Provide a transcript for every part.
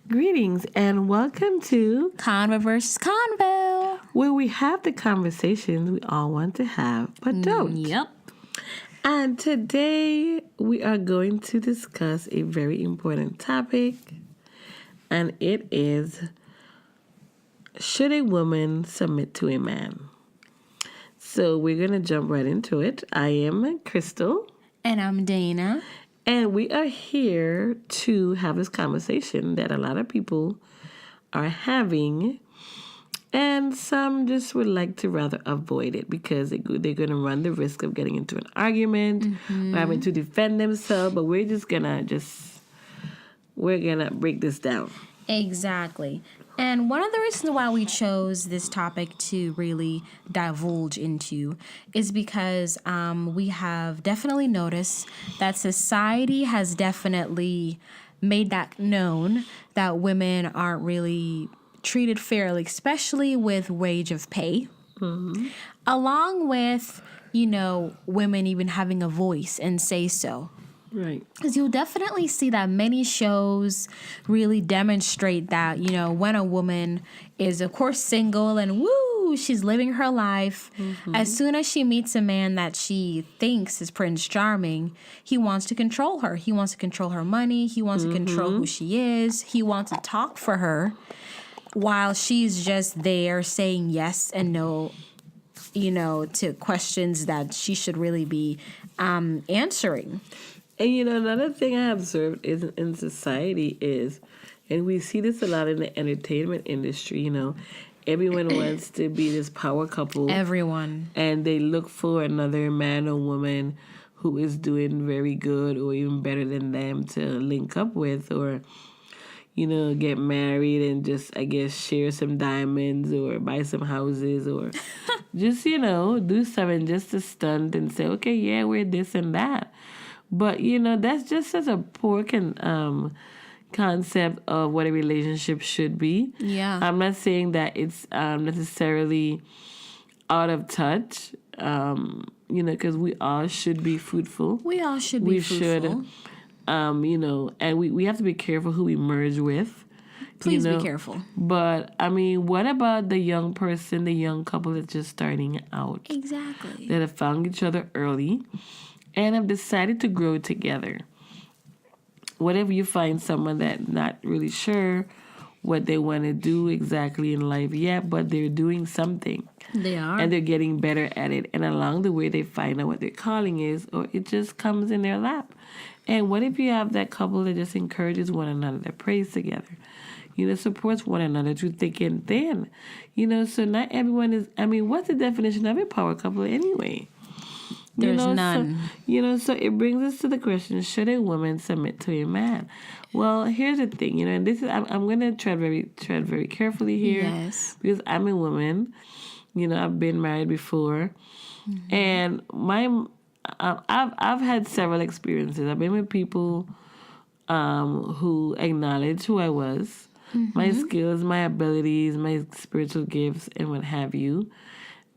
Greetings and welcome to Convo versus Convo, where we have the conversations we all want to have but don't. Yep. And today we are going to discuss a very important topic, and it is, should a woman submit to a man? So we're going to jump right into it. I am Crystal. And I'm Dana. And we are here to have this conversation that a lot of people are having, and some just would like to rather avoid it because they're going to run the risk of getting into an argument or having to defend themselves. But we're just going to break this down. Exactly. And one of the reasons why we chose this topic to really divulge into is because we have definitely noticed that society has definitely made that known that women aren't really treated fairly, especially with wage of pay, along with, women even having a voice and say so. Right. Because you'll definitely see that many shows really demonstrate that, when a woman is, of course, single and she's living her life. As soon as she meets a man that she thinks is Prince Charming, he wants to control her. He wants to control her money. He wants to control who she is. He wants to talk for her while she's just there saying yes and no, to questions that she should really be answering. And, another thing I observed is in society is, and we see this a lot in the entertainment industry, everyone wants to be this power couple. Everyone. And they look for another man or woman who is doing very good or even better than them to link up with or, get married and just, I guess, share some diamonds or buy some houses or just, do something just to stunt and say, okay, yeah, we're this and that. But, that's just such a poor concept of what a relationship should be. Yeah. I'm not saying that it's necessarily out of touch, because we all should be fruitful. We all should be fruitful. And we have to be careful who we merge with. Please be careful. But, what about the young person, the young couple that's just starting out? Exactly. That have found each other early and have decided to grow together. What if you find someone that's not really sure what they want to do exactly in life yet, but they're doing something. They are. And they're getting better at it. And along the way, they find out what their calling is, or it just comes in their lap. And what if you have that couple that just encourages one another, that prays together, supports one another through thick and thin? So not everyone is, what's the definition of a power couple anyway? There's none. So it brings us to the question, should a woman submit to a man? Well, here's the thing, and this is, I'm going to tread very carefully here. Yes. Because I'm a woman. I've been married before. And I've had several experiences. I've been with people who acknowledge who I was, my skills, my abilities, my spiritual gifts, and what have you.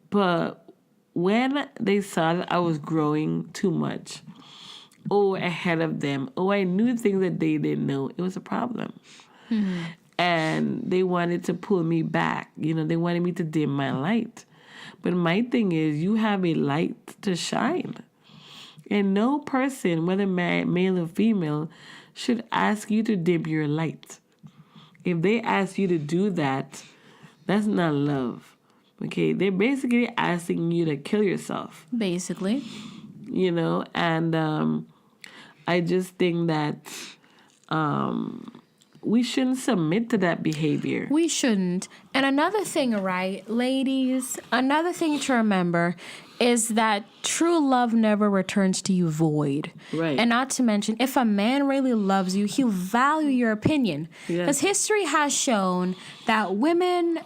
But when they saw that I was growing too much or ahead of them, or I knew things that they didn't know, it was a problem. And they wanted to pull me back. They wanted me to dim my light. But my thing is, you have a light to shine. And no person, whether male or female, should ask you to dim your light. If they ask you to do that, that's not love. Okay, they're basically asking you to kill yourself. Basically. And I just think that we shouldn't submit to that behavior. We shouldn't. And another thing, right, ladies, another thing to remember is that true love never returns to you void. Right. And not to mention, if a man really loves you, he'll value your opinion. Yes. Because history has shown that women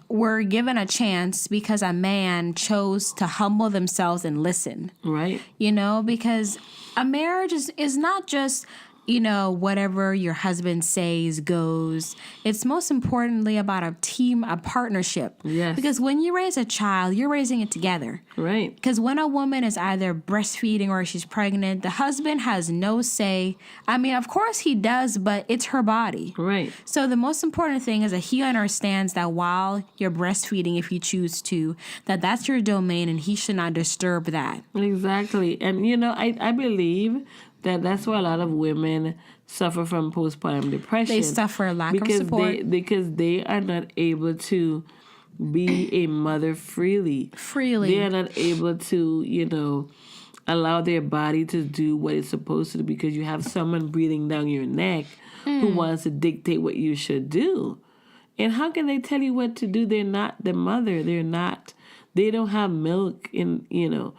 were given a chance because a man chose to humble themselves and listen. Right. You know, because a marriage is not just, you know, whatever your husband says goes. It's most importantly about a team, a partnership. Yes. Because when you raise a child, you're raising it together. Right. Because when a woman is either breastfeeding or she's pregnant, the husband has no say. I mean, of course he does, but it's her body. Right. So the most important thing is that he understands that while you're breastfeeding, if you choose to, that's your domain and he should not disturb that. Exactly. And, you know, I believe that's why a lot of women suffer from postpartum depression. They suffer a lack of support. Because they are not able to be a mother freely. They are not able to, you know, allow their body to do what it's supposed to do because you have someone breathing down your neck who wants to dictate what you should do. And how can they tell you what to do? They're not the mother. They don't have milk in, you know.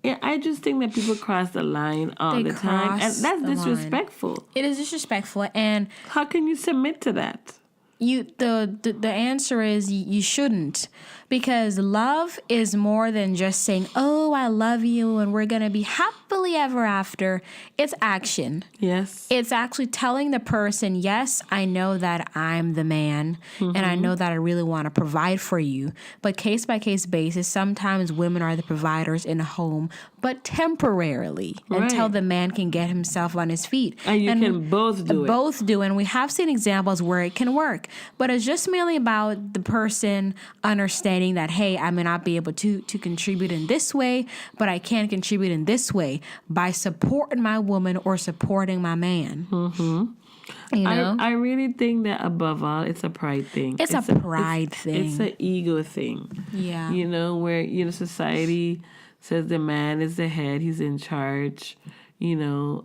Yeah, I just think that people cross the line all the time. And that's disrespectful. It is disrespectful. And how can you submit to that? The answer is you shouldn't, because love is more than just saying, oh, I love you and we're going to be happily ever after. It's action. Yes. It's actually telling the person, yes, I know that I'm the man and I know that I really want to provide for you. But case by case basis, sometimes women are the providers in a home, but temporarily until the man can get himself on his feet. And you can both do it. Both do. And we have seen examples where it can work. But it's just merely about the person understanding that, hey, I may not be able to contribute in this way, but I can contribute in this way by supporting my woman or supporting my man. Mm-hmm. You know? I really think that above all, it's a pride thing. It's a pride thing. It's an ego thing. Yeah. You know, where, you know, society says the man is the head, he's in charge. You know,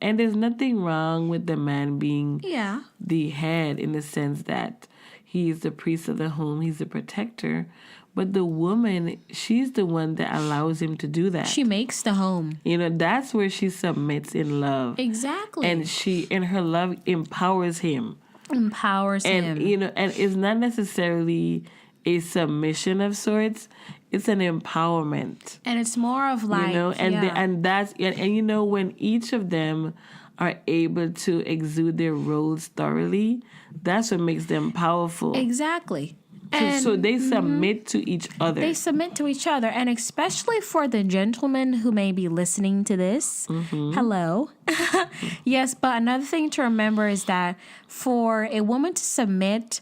and there's nothing wrong with the man being the head in the sense that he's the priest of the home, he's the protector. But the woman, she's the one that allows him to do that. She makes the home. You know, that's where she submits in love. Exactly. And her love empowers him. Empowers him. And, you know, and it's not necessarily a submission of sorts. It's an empowerment. And it's more of like, you know, and you know, when each of them are able to exude their roles thoroughly, that's what makes them powerful. Exactly. So they submit to each other. They submit to each other. And especially for the gentlemen who may be listening to this, hello. Yes, but another thing to remember is that for a woman to submit,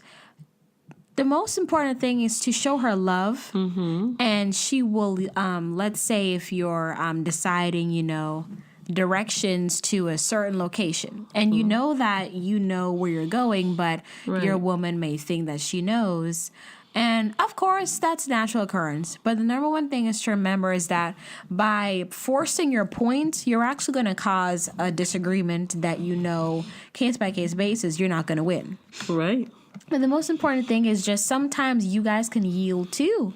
the most important thing is to show her love, and she will, let's say if you're deciding, you know, directions to a certain location, and you know that you know where you're going, but your woman may think that she knows. And of course, that's a natural occurrence. But the number one thing is to remember is that by forcing your point, you're actually going to cause a disagreement that, you know, case by case basis, you're not going to win. Right. But the most important thing is just sometimes you guys can yield too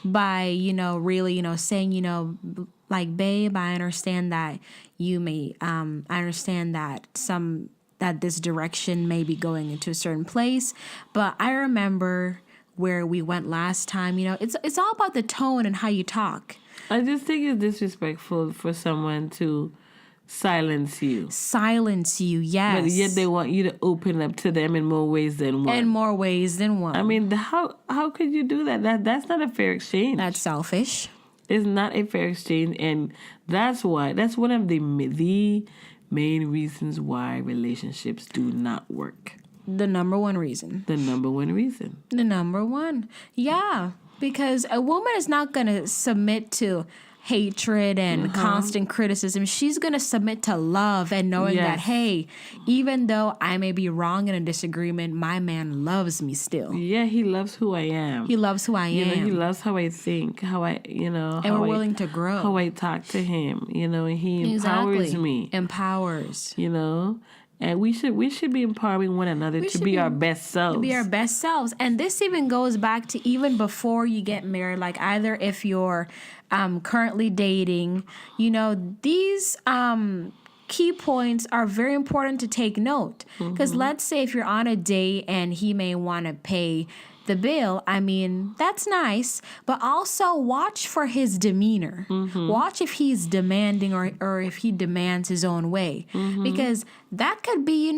by, you know, really, you know, saying, you know, like, babe, I understand that you may, I understand that that this direction may be going into a certain place, but I remember where we went last time. You know, it's all about the tone and how you talk. I just think it's disrespectful for someone to silence you. Yes. But yet they want you to open up to them in more ways than one. I mean, how could you do that? That's not a fair exchange. That's selfish. It's not a fair exchange, and that's one of the main reasons why relationships do not work. The number one reason. Yeah, because a woman is not going to submit to hatred and constant criticism. She's going to submit to love and knowing that, hey, even though I may be wrong in a disagreement, my man loves me still. Yeah, he loves who I am. You know, he loves how I think, how I, you know. And we're willing to grow. How I talk to him, you know, and he empowers me. Empowers. You know. And we should be empowering one another to be our best selves. To be our best selves. And this even goes back to even before you get married, like either if you're currently dating, you know, these key points are very important to take note. Because let's say if you're on a date and he may want to pay the bill, I mean, that's nice, but also watch for his demeanor. Watch if he's demanding or if he demands his own way. Because that could be,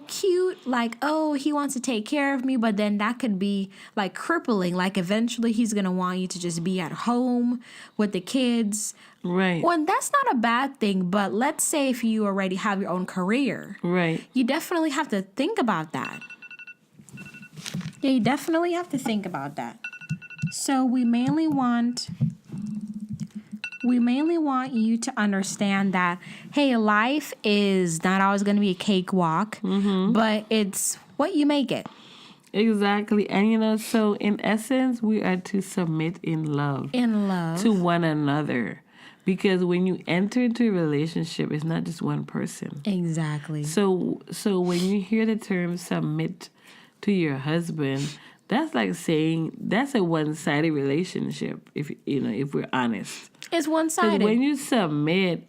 cute, like, oh, he wants to take care of me, but then that could be like crippling. Like eventually he's going to want you to just be at home with the kids. Right. Well, that's not a bad thing, but let's say if you already have your own career. Right. You definitely have to think about that. Yeah, you definitely have to think about that. So we mainly want you to understand that, hey, life is not always going to be a cakewalk, but it's what you make it. Exactly. And, so in essence, we are to submit in love. In love. To one another. Because when you enter into a relationship, it's not just one person. Exactly. So when you hear the term submit to your husband, that's like saying that's a one-sided relationship, if we're honest. It's Because one-sided. when you submit,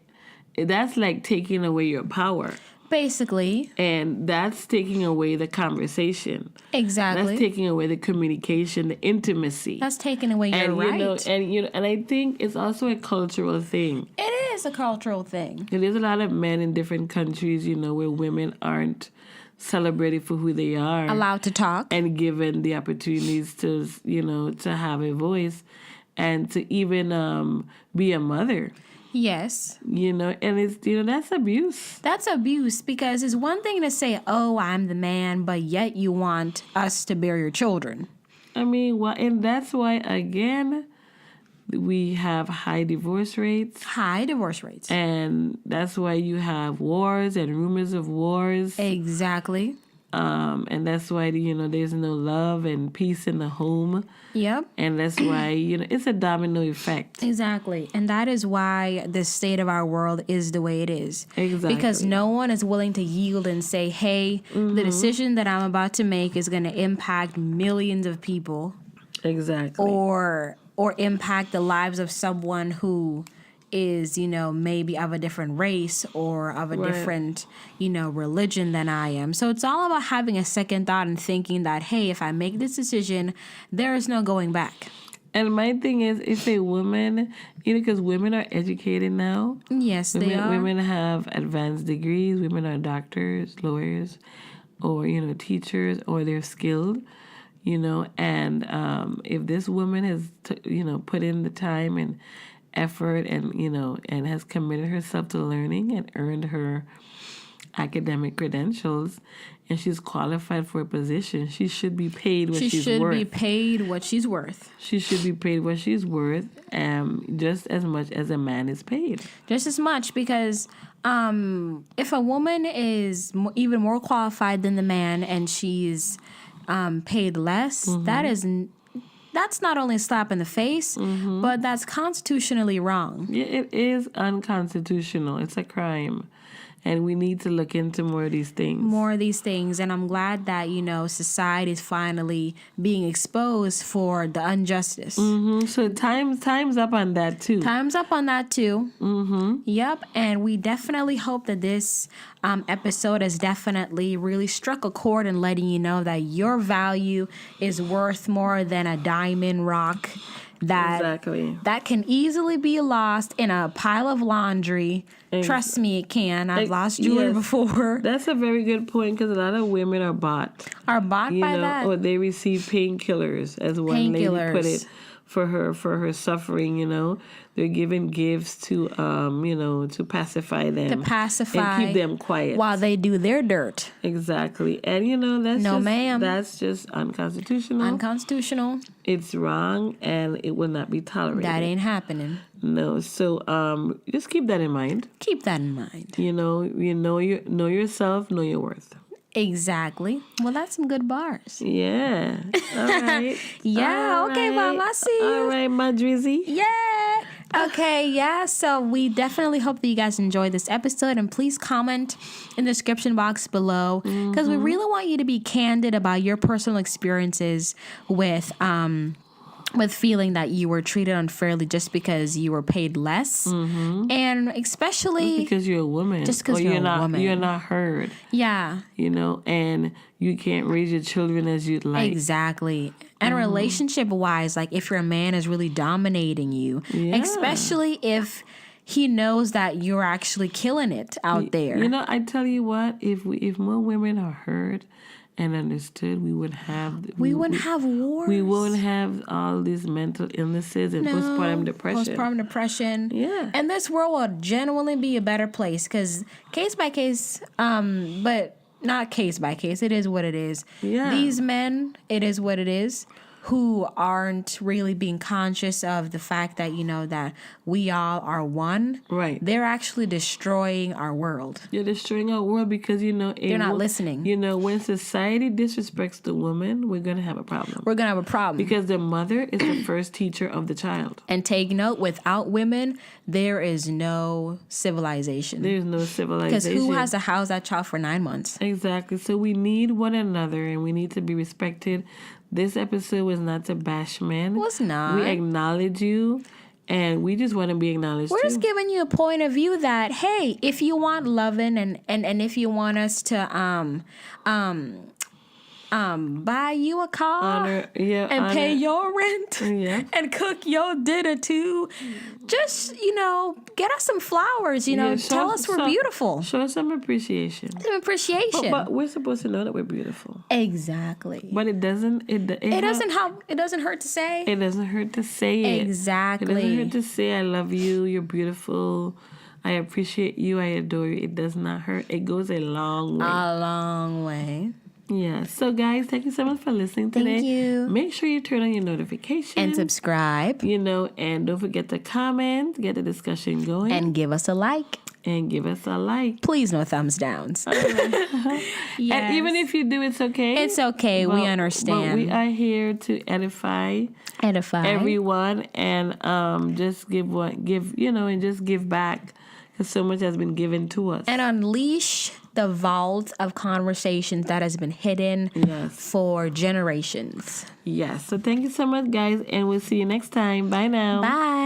that's like taking away your power. Basically. And that's taking away the conversation. Exactly. That's taking away the communication, the intimacy. That's taking away your right. And I think it's also a cultural thing. It is a cultural thing. There's a lot of men in different countries, where women aren't celebrated for who they are. Allowed to talk. And given the opportunities to, to have a voice and to even be a mother. Yes. And it's, that's abuse. That's abuse, because it's one thing to say, oh, I'm the man, but yet you want us to bear your children. I mean, and that's why, again, we have high divorce rates. High divorce rates. And that's why you have wars and rumors of wars. Exactly. And that's why, there's no love and peace in the home. Yep. And that's why, it's a domino effect. Exactly. And that is why the state of our world is the way it is. Exactly. Because no one is willing to yield and say, hey, the decision that I'm about to make is going to impact millions of people. Exactly. Or impact the lives of someone who is, maybe of a different race or of a different, religion than I am. So it's all about having a second thought and thinking that, hey, if I make this decision, there is no going back. And my thing is, if a woman, because women are educated now. Yes, they are. Women have advanced degrees. Women are doctors, lawyers, or, teachers, or they're skilled, and if this woman has, put in the time and effort and and has committed herself to learning and earned her academic credentials and she's qualified for a position, she should be paid what she's worth. She should be paid what she's worth. She should be paid what she's worth, just as much as a man is paid. Just as much, because if a woman is even more qualified than the man and she's paid less, that's not only a slap in the face, but that's constitutionally wrong. Yeah, it is unconstitutional. It's a crime. And we need to look into more of these things. And I'm glad that, society is finally being exposed for the injustice. So time's up on that, too. Yep. And we definitely hope that this episode has definitely really struck a chord in letting you know that your value is worth more than a diamond rock that can easily be lost in a pile of laundry. Trust me, it can. I've lost jewelry before. That's a very good point, because a lot of women are bought. By that. Or they receive painkillers, as one lady put it, for her suffering, They're giving gifts to to pacify them. And keep them quiet. While they do their dirt. Exactly. And that's just unconstitutional. It's wrong, and it will not be tolerated. That ain't happening. No. So just keep that in mind. You know yourself, know your worth. Exactly. Well, that's some good bars. Yeah. All right. Okay, Mom, I see you. All right, my Drizzy. Yeah. Okay, yeah. So we definitely hope that you guys enjoyed this episode, and please comment in the description box below, because we really want you to be candid about your personal experiences with with feeling that you were treated unfairly just because you were paid less, and especially because you're a woman, just because you're a woman, you're not heard. Yeah, And you can't raise your children as you'd like. Exactly. And relationship wise, like if your man is really dominating you, especially if he knows that you're actually killing it out there. I tell you what, if more women are heard and understood, we wouldn't have wars. We wouldn't have all these mental illnesses and postpartum depression. Yeah. And this world will genuinely be a better place because case by case, but not case by case, it is what it is. Yeah. These men, it is what it is, who aren't really being conscious of the fact that, that we all are one. Right. They're actually destroying our world. You're destroying our world because, they're not listening. When society disrespects the woman, we're going to have a problem. We're going to have a problem. Because the mother is the first teacher of the child. And take note, without women, there is no civilization. There's no civilization. Because who has to house that child for 9 months? Exactly. So we need one another and we need to be respected. This episode was not to bash men. It was not. We acknowledge you, and we just want to be acknowledged. We're just giving you a point of view that, hey, if you want loving and if you want us to buy you a car and pay your rent and cook your dinner too, just get us some flowers. Tell us we're beautiful. Show us some appreciation. But we're supposed to know that we're beautiful. Exactly. But it doesn't. It doesn't hurt to say. It doesn't hurt to say it. Exactly. It doesn't hurt to say I love you. You're beautiful. I appreciate you. I adore you. It does not hurt. It goes a long way. A long way. Yeah. So, guys, thank you so much for listening today. Thank you. Make sure you turn on your notifications. And subscribe. And don't forget to comment, get the discussion going. And give us a like. Please, no thumbs downs. Yes. And even if you do, it's okay. It's okay. We understand. But we are here to edify everyone and just give back because so much has been given to us. And unleash the vault of conversations that has been hidden for generations. Yes. So thank you so much, guys, and we'll see you next time. Bye now. Bye.